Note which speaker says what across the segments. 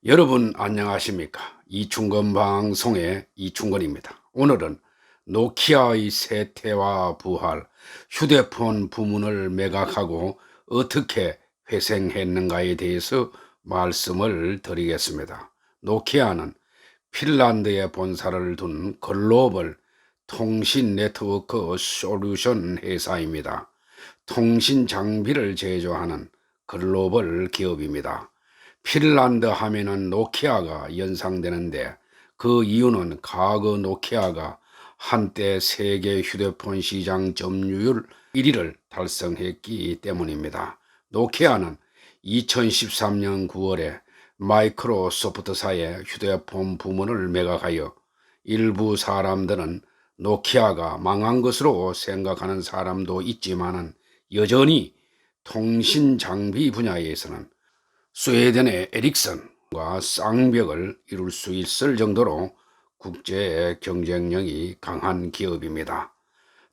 Speaker 1: 여러분 안녕하십니까? 이충건 방송의 이충건입니다. 오늘은 노키아의 쇠퇴와 부활, 휴대폰 부문을 매각하고 어떻게 회생했는가에 대해서 말씀을 드리겠습니다. 노키아는 핀란드에 본사를 둔 글로벌 통신 네트워크 솔루션 회사입니다. 통신 장비를 제조하는 글로벌 기업입니다. 핀란드 하면은 노키아가 연상되는데, 그 이유는 과거 노키아가 한때 세계 휴대폰 시장 점유율 1위를 달성했기 때문입니다. 노키아는 2013년 9월에 마이크로소프트사의 휴대폰 부문을 매각하여, 일부 사람들은 노키아가 망한 것으로 생각하는 사람도 있지만은, 여전히 통신 장비 분야에서는 스웨덴의 에릭선과 쌍벽을 이룰 수 있을 정도로 국제 경쟁력이 강한 기업입니다.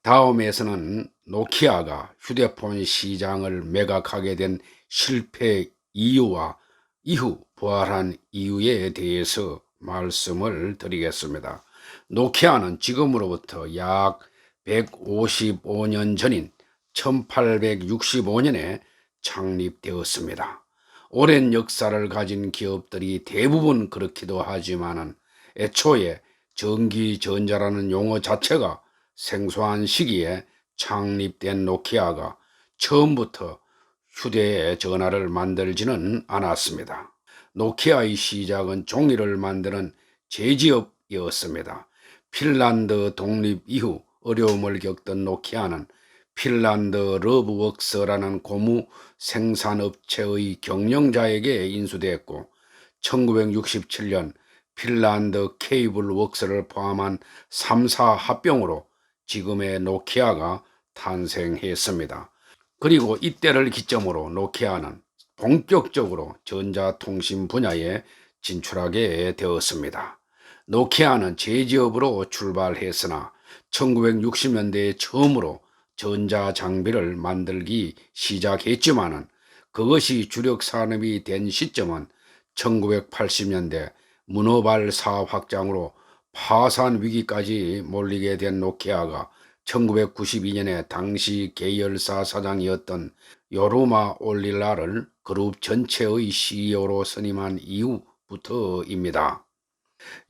Speaker 1: 다음에서는 노키아가 휴대폰 시장을 매각하게 된 실패 이유와 이후 부활한 이유에 대해서 말씀을 드리겠습니다. 노키아는 지금으로부터 약 155년 전인 1865년에 창립되었습니다. 오랜 역사를 가진 기업들이 대부분 그렇기도 하지만은, 애초에 전기전자라는 용어 자체가 생소한 시기에 창립된 노키아가 처음부터 휴대전화를 만들지는 않았습니다. 노키아의 시작은 종이를 만드는 제지업이었습니다. 핀란드 독립 이후 어려움을 겪던 노키아는 핀란드 러브웍스라는 고무 생산업체의 경영자에게 인수됐고, 1967년 핀란드 케이블웍스를 포함한 3사 합병으로 지금의 노키아가 탄생했습니다. 그리고 이때를 기점으로 노키아는 본격적으로 전자통신 분야에 진출하게 되었습니다. 노키아는 제지업으로 출발했으나 1960년대에 처음으로 전자장비를 만들기 시작했지만은, 그것이 주력 산업이 된 시점은 1980년대 문어발사 확장으로 파산 위기까지 몰리게 된 노키아가 1992년에 당시 계열사 사장이었던 요르마 올릴라를 그룹 전체의 CEO로 선임한 이후부터입니다.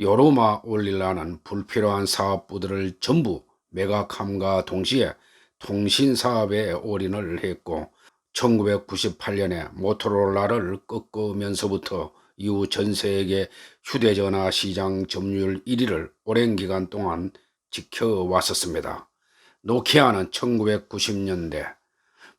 Speaker 1: 요르마 올릴라는 불필요한 사업부들을 전부 매각함과 동시에 통신사업에 올인을 했고, 1998년에 모토로라를 꺾으면서부터 이후 전세계 휴대전화 시장 점유율 1위를 오랜 기간 동안 지켜왔었습니다. 노키아는 1990년대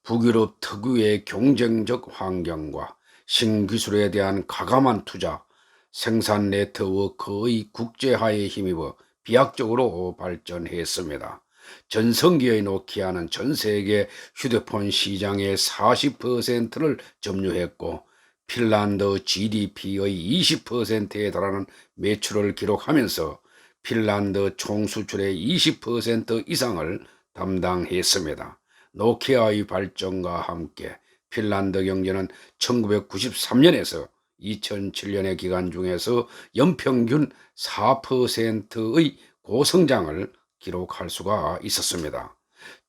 Speaker 1: 북유럽 특유의 경쟁적 환경과 신기술에 대한 과감한 투자, 생산 네트워크의 국제화에 힘입어 비약적으로 발전했습니다. 전성기의 노키아는 전 세계 휴대폰 시장의 40%를 점유했고, 핀란드 GDP의 20%에 달하는 매출을 기록하면서 핀란드 총수출의 20% 이상을 담당했습니다. 노키아의 발전과 함께 핀란드 경제는 1993년에서 2007년의 기간 중에서 연평균 4%의 고성장을 기록할 수가 있었습니다.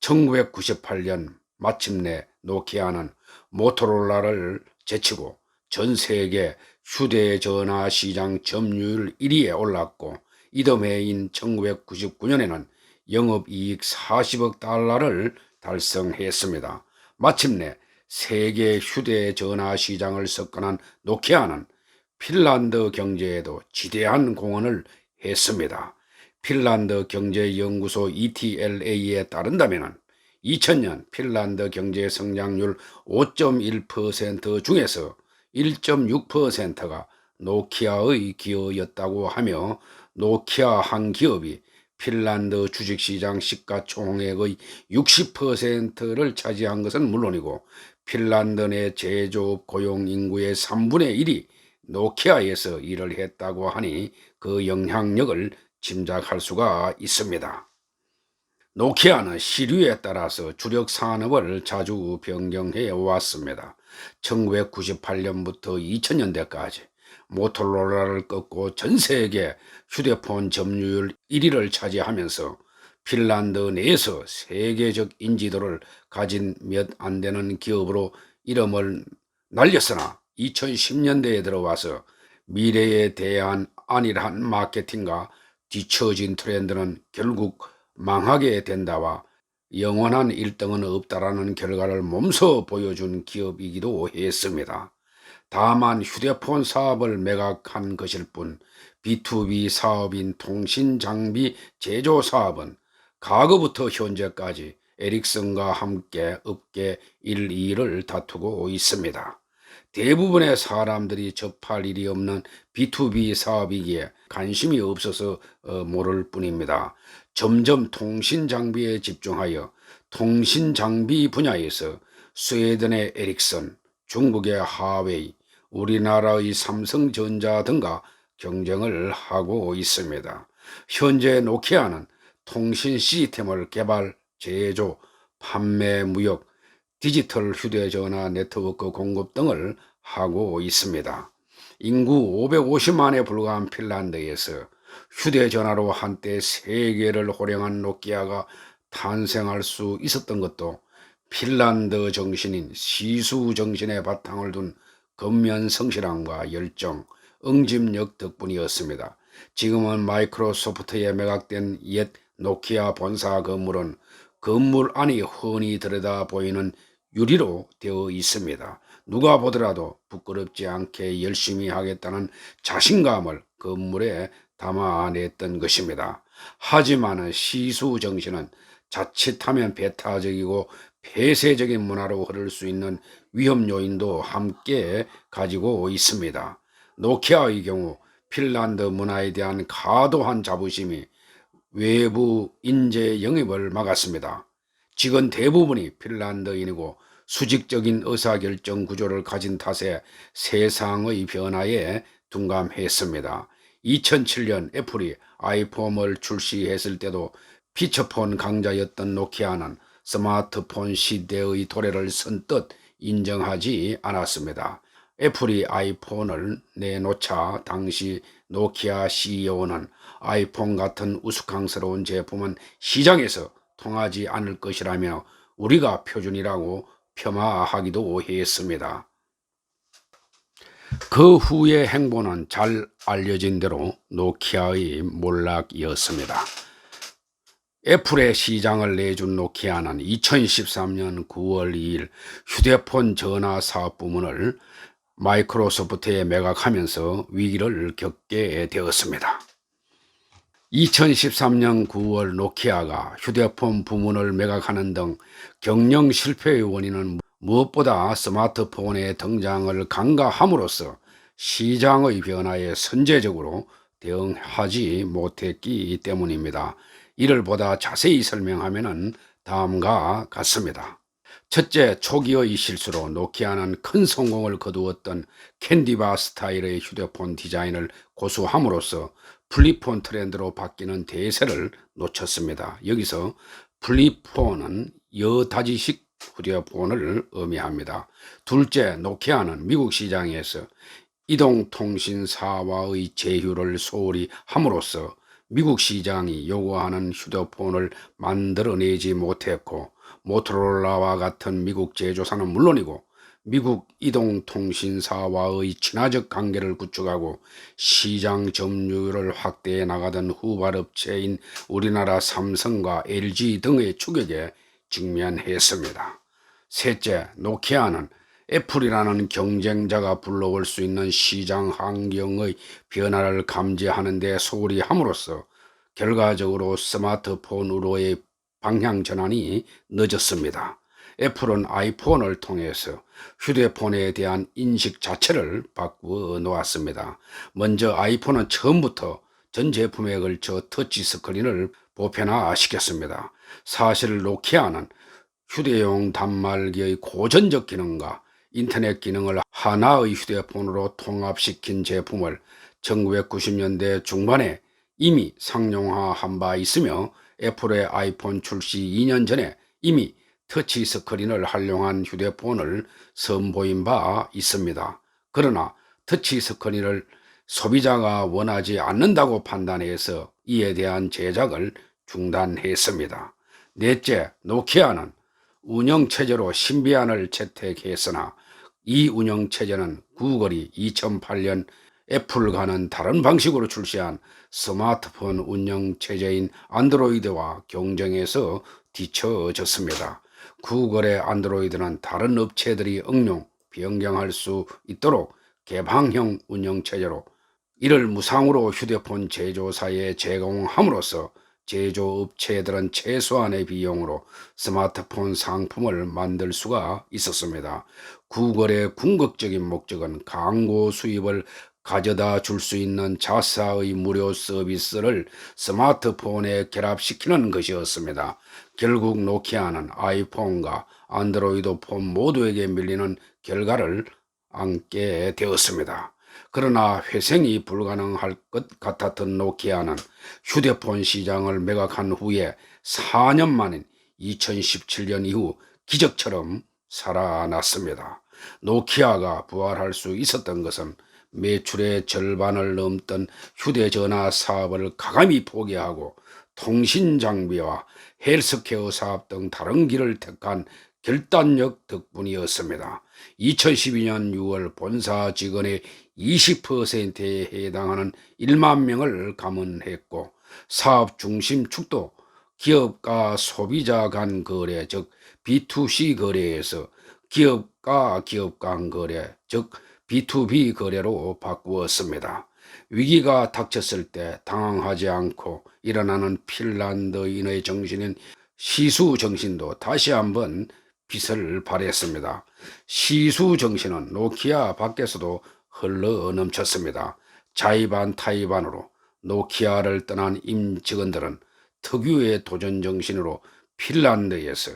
Speaker 1: 1998년 마침내 노키아는 모토로라를 제치고 전 세계 휴대전화 시장 점유율 1위에 올랐고, 이듬 해인 1999년에는 영업이익 40억 달러를 달성했습니다. 마침내 세계 휴대전화 시장을 석권한 노키아는 핀란드 경제에도 지대한 공헌을 했습니다. 핀란드 경제연구소 ETLA에 따른다면 2000년 핀란드 경제 성장률 5.1% 중에서 1.6%가 노키아의 기여였다고 하며, 노키아 한 기업이 핀란드 주식시장 시가총액의 60%를 차지한 것은 물론이고, 핀란드 내 제조업 고용 인구의 3분의 1이 노키아에서 일을 했다고 하니 그 영향력을 짐작할 수가 있습니다. 노키아는 시류에 따라서 주력 산업을 자주 변경해 왔습니다. 1998년부터 2000년대까지 모토로라를 꺾고 전 세계 휴대폰 점유율 1위를 차지하면서 핀란드 내에서 세계적 인지도를 가진 몇 안 되는 기업으로 이름을 날렸으나 2010년대에 들어와서 미래에 대한 안일한 마케팅과 뒤처진 트렌드는 결국 망하게 된다와 영원한 1등은 없다라는 결과를 몸소 보여준 기업이기도 했습니다. 다만 휴대폰 사업을 매각한 것일 뿐 B2B 사업인 통신장비 제조 사업은 과거부터 현재까지 에릭슨과 함께 업계 1, 2위를 다투고 있습니다. 대부분의 사람들이 접할 일이 없는 B2B 사업이기에 관심이 없어서 모를 뿐입니다. 점점 통신장비에 집중하여 통신장비 분야에서 스웨덴의 에릭슨, 중국의 하웨이, 우리나라의 삼성전자 등과 경쟁을 하고 있습니다. 현재 노키아는 통신 시스템을 개발, 제조, 판매, 무역, 디지털 휴대전화 네트워크 공급 등을 하고 있습니다. 인구 550만에 불과한 핀란드에서 휴대전화로 한때 세계를 호령한 노키아가 탄생할 수 있었던 것도 핀란드 정신인 시수 정신의 바탕을 둔 근면성실함과 열정, 응집력 덕분이었습니다. 지금은 마이크로소프트에 매각된 옛 노키아 본사 건물은 건물 안이 훤히 들여다 보이는 유리로 되어 있습니다. 누가 보더라도 부끄럽지 않게 열심히 하겠다는 자신감을 건물에 담아냈던 것입니다. 하지만 시수 정신은 자칫하면 배타적이고 폐쇄적인 문화로 흐를 수 있는 위험 요인도 함께 가지고 있습니다. 노키아의 경우 핀란드 문화에 대한 과도한 자부심이 외부 인재 영입을 막았습니다. 직원 대부분이 핀란드인이고 수직적인 의사결정 구조를 가진 탓에 세상의 변화에 둔감했습니다. 2007년 애플이 아이폰을 출시했을 때도 피처폰 강자였던 노키아는 스마트폰 시대의 도래를 선뜻 인정하지 않았습니다. 애플이 아이폰을 내놓자 당시 노키아 CEO는 아이폰 같은 우스꽝스러운 제품은 시장에서 통하지 않을 것이라며 우리가 표준이라고 폄하하기도 했습니다. 그 후의 행보는 잘 알려진 대로 노키아의 몰락이었습니다. 애플의 시장을 내준 노키아는 2013년 9월 2일 휴대폰 전화 사업 부문을 마이크로소프트에 매각하면서 위기를 겪게 되었습니다. 2013년 9월 노키아가 휴대폰 부문을 매각하는 등 경영 실패의 원인은 무엇보다 스마트폰의 등장을 간과함으로써 시장의 변화에 선제적으로 대응하지 못했기 때문입니다. 이를 보다 자세히 설명하면 다음과 같습니다. 첫째, 초기의 실수로 노키아는 큰 성공을 거두었던 캔디바 스타일의 휴대폰 디자인을 고수함으로써 플립폰 트렌드로 바뀌는 대세를 놓쳤습니다. 여기서 플립폰은 여다지식 휴대폰을 의미합니다. 둘째, 노키아는 미국 시장에서 이동통신사와의 제휴를 소홀히 함으로써 미국 시장이 요구하는 휴대폰을 만들어내지 못했고 모토로라와 같은 미국 제조사는 물론이고 미국 이동통신사와의 친화적 관계를 구축하고 시장 점유율을 확대해 나가던 후발업체인 우리나라 삼성과 LG 등의 추격에 직면했습니다. 셋째, 노키아는 애플이라는 경쟁자가 불러올 수 있는 시장 환경의 변화를 감지하는 데 소홀히 함으로써 결과적으로 스마트폰으로의 방향 전환이 늦었습니다. 애플은 아이폰을 통해서 휴대폰에 대한 인식 자체를 바꾸어 놓았습니다. 먼저 아이폰은 처음부터 전 제품에 걸쳐 터치 스크린을 보편화시켰습니다. 사실 노키아는 휴대용 단말기의 고전적 기능과 인터넷 기능을 하나의 휴대폰으로 통합시킨 제품을 1990년대 중반에 이미 상용화한 바 있으며 애플의 아이폰 출시 2년 전에 이미 터치 스크린을 활용한 휴대폰을 선보인 바 있습니다. 그러나 터치 스크린을 소비자가 원하지 않는다고 판단해서 이에 대한 제작을 중단했습니다. 넷째, 노키아는 운영체제로 신비안을 채택했으나 이 운영체제는 구글이 2008년 애플과는 다른 방식으로 출시한 스마트폰 운영체제인 안드로이드와 경쟁에서 뒤처졌습니다. 구글의 안드로이드는 다른 업체들이 응용, 변경할 수 있도록 개방형 운영체제로 이를 무상으로 휴대폰 제조사에 제공함으로써 제조업체들은 최소한의 비용으로 스마트폰 상품을 만들 수가 있었습니다. 구글의 궁극적인 목적은 광고 수입을 가져다 줄 수 있는 자사의 무료 서비스를 스마트폰에 결합시키는 것이었습니다. 결국 노키아는 아이폰과 안드로이드 폰 모두에게 밀리는 결과를 안게 되었습니다. 그러나 회생이 불가능할 것 같았던 노키아는 휴대폰 시장을 매각한 후에 4년 만인 2017년 이후 기적처럼 살아났습니다. 노키아가 부활할 수 있었던 것은 매출의 절반을 넘던 휴대전화 사업을 가감히 포기하고 통신장비와 헬스케어 사업 등 다른 길을 택한 결단력 덕분이었습니다. 2012년 6월 본사 직원의 20%에 해당하는 1만 명을 감원했고 사업 중심 축도 기업과 소비자 간 거래 즉 B2C 거래에서 기업과 기업 간 거래 즉 B2B 거래로 바꾸었습니다. 위기가 닥쳤을 때 당황하지 않고 일어나는 핀란드인의 정신인 시수 정신도 다시 한번 빛을 발했습니다. 시수 정신은 노키아 밖에서도 흘러 넘쳤습니다. 자의반 타의반으로 노키아를 떠난 임직원들은 특유의 도전 정신으로 핀란드에서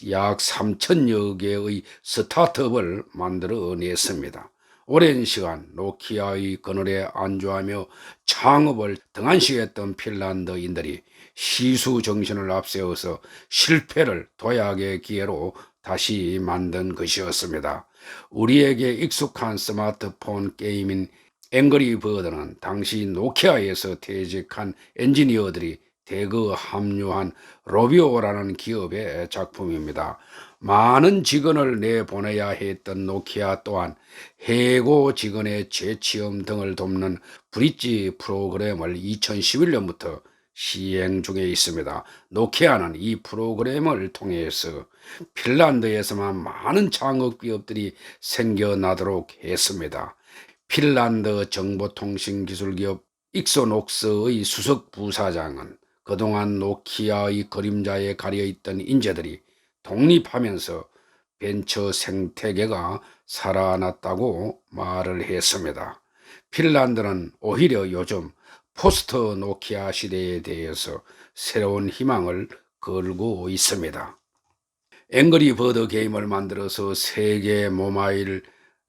Speaker 1: 약 3천여 개의 스타트업을 만들어냈습니다. 오랜 시간 노키아의 그늘에 안주하며 창업을 등한시했던 핀란드인들이 시수 정신을 앞세워서 실패를 도약의 기회로 다시 만든 것이었습니다. 우리에게 익숙한 스마트폰 게임인 앵그리버드는 당시 노키아에서 퇴직한 엔지니어들이 대거 합류한 로비오라는 기업의 작품입니다. 많은 직원을 내보내야 했던 노키아 또한 해고 직원의 재취업 등을 돕는 브릿지 프로그램을 2011년부터 시행 중에 있습니다. 노키아는 이 프로그램을 통해서 핀란드에서만 많은 창업 기업들이 생겨나도록 했습니다. 핀란드 정보통신기술기업 익소녹스의 수석 부사장은 그동안 노키아의 그림자에 가려있던 인재들이 독립하면서 벤처 생태계가 살아났다고 말을 했습니다. 핀란드는 오히려 요즘 포스트 노키아 시대에 대해서 새로운 희망을 걸고 있습니다. 앵그리버드 게임을 만들어서 세계 모바일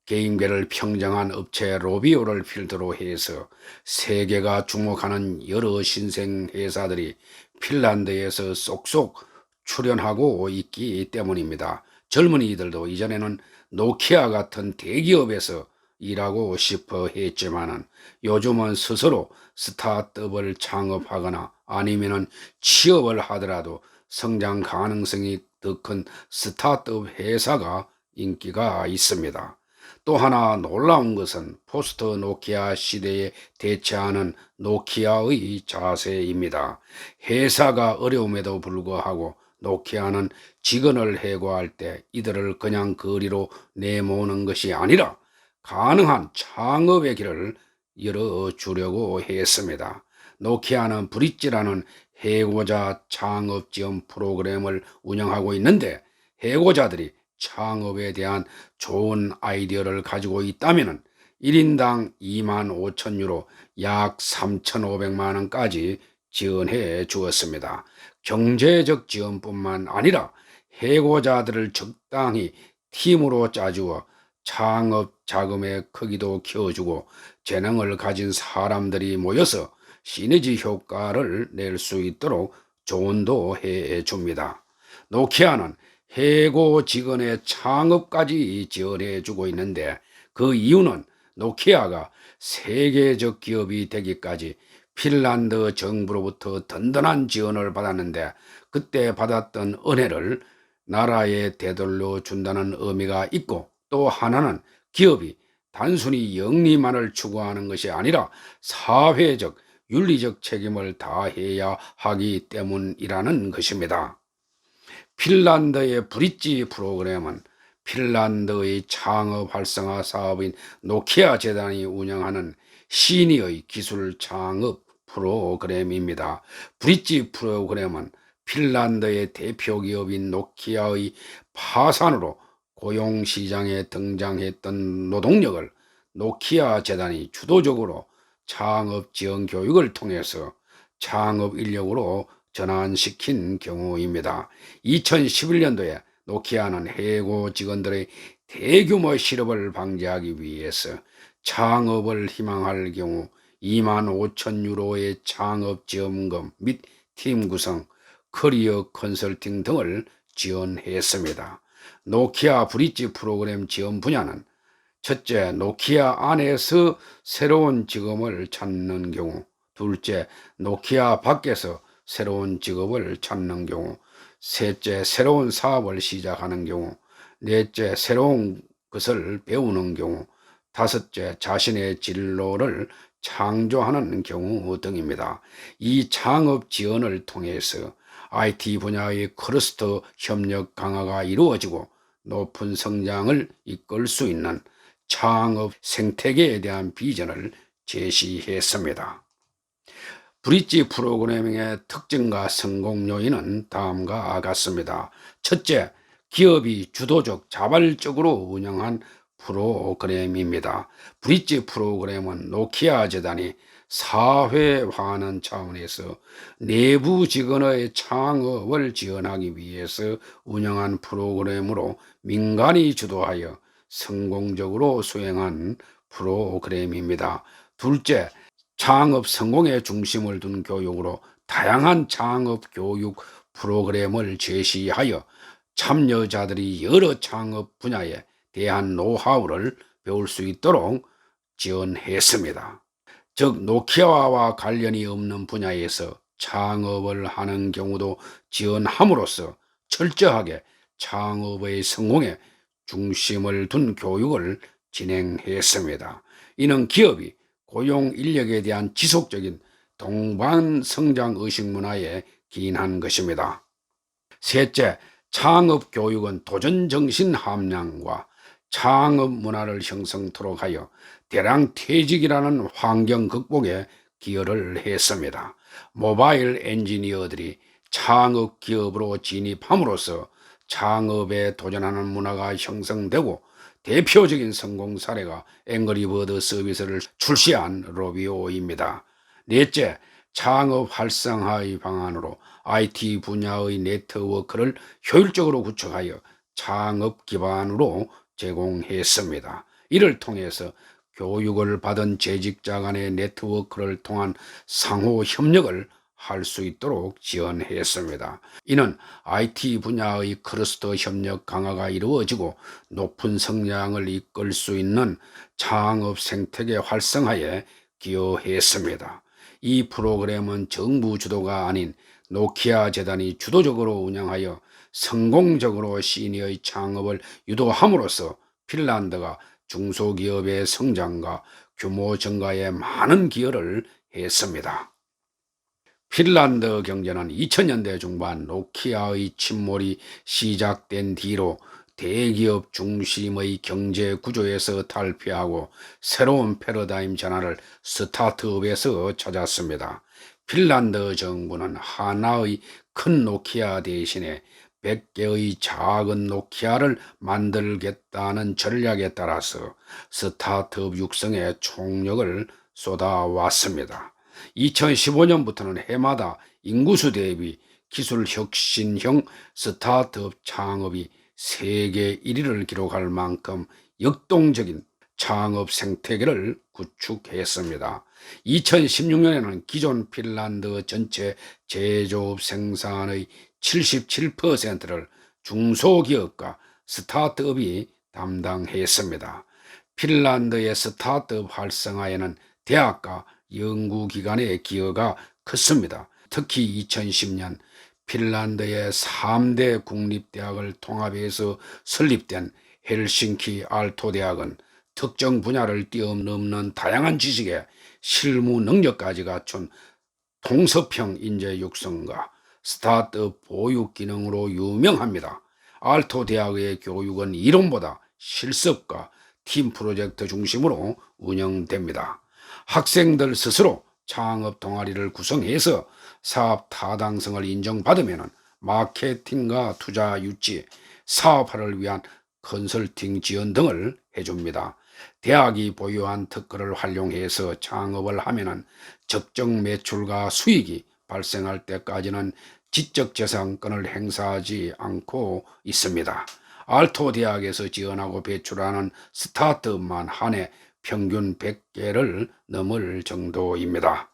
Speaker 1: 게임계를 평정한 업체 로비오를 필두로 해서 세계가 주목하는 여러 신생 회사들이 핀란드에서 쏙쏙 출연하고 있기 때문입니다. 젊은이들도 이전에는 노키아 같은 대기업에서 일하고 싶어 했지만은 요즘은 스스로 스타트업을 창업하거나 아니면은 취업을 하더라도 성장 가능성이 더 큰 스타트업 회사가 인기가 있습니다. 또 하나 놀라운 것은 포스트 노키아 시대에 대처하는 노키아의 자세입니다. 회사가 어려움에도 불구하고 노키아는 직원을 해고할 때 이들을 그냥 거리로 내모는 것이 아니라 가능한 창업의 길을 열어주려고 했습니다. 노키아는 브릿지라는 해고자 창업 지원 프로그램을 운영하고 있는데 해고자들이 창업에 대한 좋은 아이디어를 가지고 있다면 1인당 25,000유로 약 3,500만 원까지 지원해 주었습니다. 경제적 지원뿐만 아니라 해고자들을 적당히 팀으로 짜주어 창업 자금의 크기도 키워주고 재능을 가진 사람들이 모여서 시너지 효과를 낼 수 있도록 조언도 해줍니다. 노키아는 해고 직원의 창업까지 지원해 주고 있는데 그 이유는 노키아가 세계적 기업이 되기까지 핀란드 정부로부터 든든한 지원을 받았는데, 그때 받았던 은혜를 나라에 되돌려 준다는 의미가 있고, 또 하나는 기업이 단순히 영리만을 추구하는 것이 아니라 사회적, 윤리적 책임을 다해야 하기 때문이라는 것입니다. 핀란드의 브릿지 프로그램은 핀란드의 창업 활성화 사업인 노키아 재단이 운영하는 시니어의 기술 창업 프로그램입니다. 브릿지 프로그램은 핀란드의 대표 기업인 노키아의 파산으로 고용시장에 등장했던 노동력을 노키아 재단이 주도적으로 창업 지원 교육을 통해서 창업 인력으로 전환시킨 경우입니다. 2011년도에 노키아는 해고 직원들의 대규모 실업을 방지하기 위해서 창업을 희망할 경우 2만 5천 유로의 창업 지원금 및 팀 구성, 커리어 컨설팅 등을 지원했습니다. 노키아 브릿지 프로그램 지원 분야는 첫째, 노키아 안에서 새로운 직업을 찾는 경우; 둘째, 노키아 밖에서 새로운 직업을 찾는 경우; 셋째, 새로운 사업을 시작하는 경우; 넷째, 새로운 것을 배우는 경우; 다섯째, 자신의 진로를 창조하는 경우 등입니다. 이 창업 지원을 통해서 IT 분야의 클러스터 협력 강화가 이루어지고 높은 성장을 이끌 수 있는 창업 생태계에 대한 비전을 제시했습니다. 브릿지 프로그래밍의 특징과 성공 요인은 다음과 같습니다. 첫째, 기업이 주도적 자발적으로 운영한 프로그램입니다. 브릿지 프로그램은 노키아 재단이 사회화하는 차원에서 내부 직원의 창업을 지원하기 위해서 운영한 프로그램으로 민간이 주도하여 성공적으로 수행한 프로그램입니다. 둘째, 창업 성공에 중심을 둔 교육으로 다양한 창업 교육 프로그램을 제시하여 참여자들이 여러 창업 분야에 대한 노하우를 배울 수 있도록 지원했습니다. 즉, 노키아와 관련이 없는 분야에서 창업을 하는 경우도 지원함으로써 철저하게 창업의 성공에 중심을 둔 교육을 진행했습니다. 이는 기업이 고용 인력에 대한 지속적인 동반 성장 의식 문화에 기인한 것입니다. 셋째, 창업 교육은 도전 정신 함량과 창업 문화를 형성토록 하여 대량 퇴직이라는 환경 극복에 기여를 했습니다. 모바일 엔지니어들이 창업 기업으로 진입함으로써 창업에 도전하는 문화가 형성되고, 대표적인 성공 사례가 앵그리버드 서비스를 출시한 로비오입니다. 넷째, 창업 활성화의 방안으로 IT 분야의 네트워크를 효율적으로 구축하여 창업 기반으로 제공했습니다. 이를 통해서 교육을 받은 재직자 간의 네트워크를 통한 상호 협력을 할 수 있도록 지원했습니다. 이는 IT 분야의 클러스터 협력 강화가 이루어지고 높은 성장을 이끌 수 있는 창업 생태계 활성화에 기여했습니다. 이 프로그램은 정부 주도가 아닌 노키아 재단이 주도적으로 운영하여 성공적으로 시니어의 창업을 유도함으로써 핀란드가 중소기업의 성장과 규모 증가에 많은 기여를 했습니다. 핀란드 경제는 2000년대 중반 노키아의 침몰이 시작된 뒤로 대기업 중심의 경제 구조에서 탈피하고 새로운 패러다임 전환을 스타트업에서 찾았습니다. 핀란드 정부는 하나의 큰 노키아 대신에 100개의 작은 노키아를 만들겠다는 전략에 따라서 스타트업 육성에 총력을 쏟아왔습니다. 2015년부터는 해마다 인구수 대비 기술 혁신형 스타트업 창업이 세계 1위를 기록할 만큼 역동적인 창업 생태계를 구축했습니다. 2016년에는 기존 핀란드 전체 제조업 생산의 77%를 중소기업과 스타트업이 담당했습니다. 핀란드의 스타트업 활성화에는 대학과 연구기관의 기여가 컸습니다. 특히 2010년 핀란드의 3대 국립대학을 통합해서 설립된 헬싱키 알토 대학은 특정 분야를 뛰어넘는 다양한 지식에 실무 능력까지 갖춘 통섭형 인재 육성과 스타트업 보육 기능으로 유명합니다. 알토 대학의 교육은 이론보다 실습과 팀 프로젝트 중심으로 운영됩니다. 학생들 스스로 창업 동아리를 구성해서 사업 타당성을 인정받으면 마케팅과 투자 유치, 사업화를 위한 컨설팅 지원 등을 해줍니다. 대학이 보유한 특허를 활용해서 창업을 하면 적정 매출과 수익이 발생할 때까지는 지적재산권을 행사하지 않고 있습니다. 알토 대학에서 지원하고 배출하는 스타트업만 한 해 평균 100개를 넘을 정도입니다.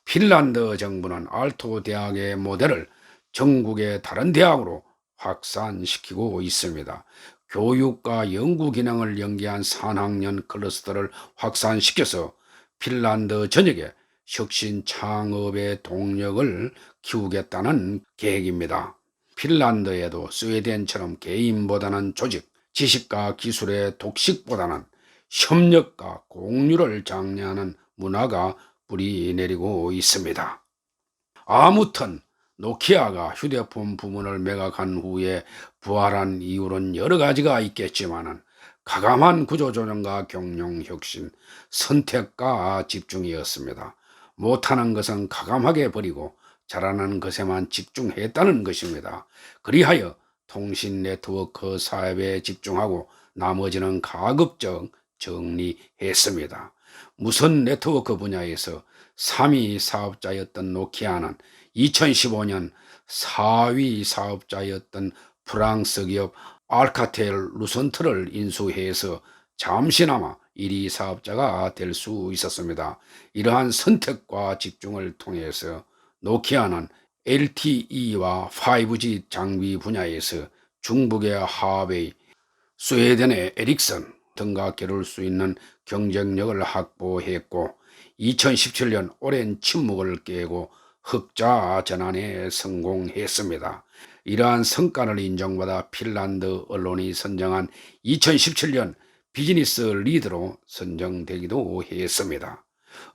Speaker 1: 핀란드 정부는 알토 대학의 모델을 전국의 다른 대학으로 확산시키고 있습니다. 교육과 연구 기능을 연계한 산학년 클러스터를 확산시켜서 핀란드 전역에 혁신 창업의 동력을 키우겠다는 계획입니다. 핀란드에도 스웨덴처럼 개인보다는 조직, 지식과 기술의 독식보다는 협력과 공유를 장려하는 문화가 뿌리내리고 있습니다. 아무튼 노키아가 휴대폰 부문을 매각한 후에 부활한 이유는 여러 가지가 있겠지만 가감한 구조조정과 경영혁신, 선택과 집중이었습니다. 못하는 것은 가감하게 버리고 잘하는 것에만 집중했다는 것입니다. 그리하여 통신 네트워크 사업에 집중하고 나머지는 가급적 정리했습니다. 무선 네트워크 분야에서 3위 사업자였던 노키아는 2015년 4위 사업자였던 프랑스 기업 알카텔 루선트를 인수해서 잠시나마 1위 사업자가 될 수 있었습니다. 이러한 선택과 집중을 통해서 노키아는 LTE와 5G 장비 분야에서 중국의 하웨이, 스웨덴의 에릭슨 등과 겨룰 수 있는 경쟁력을 확보했고 2017년 오랜 침묵을 깨고 흑자 전환에 성공했습니다. 이러한 성과를 인정받아 핀란드 언론이 선정한 2017년 비즈니스 리더로 선정되기도 했습니다.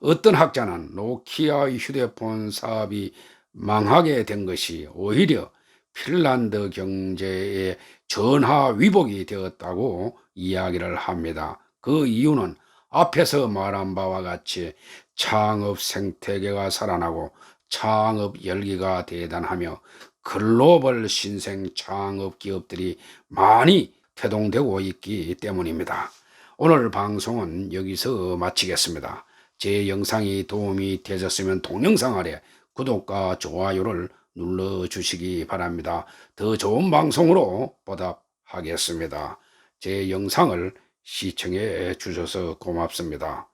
Speaker 1: 어떤 학자는 노키아의 휴대폰 사업이 망하게 된 것이 오히려 핀란드 경제의 전화위복이 되었다고 이야기를 합니다. 그 이유는 앞에서 말한 바와 같이 창업 생태계가 살아나고 창업 열기가 대단하며 글로벌 신생 창업 기업들이 많이 태동되고 있기 때문입니다. 오늘 방송은 여기서 마치겠습니다. 제 영상이 도움이 되셨으면 동영상 아래 구독과 좋아요를 눌러주시기 바랍니다. 더 좋은 방송으로 보답하겠습니다. 제 영상을 시청해 주셔서 고맙습니다.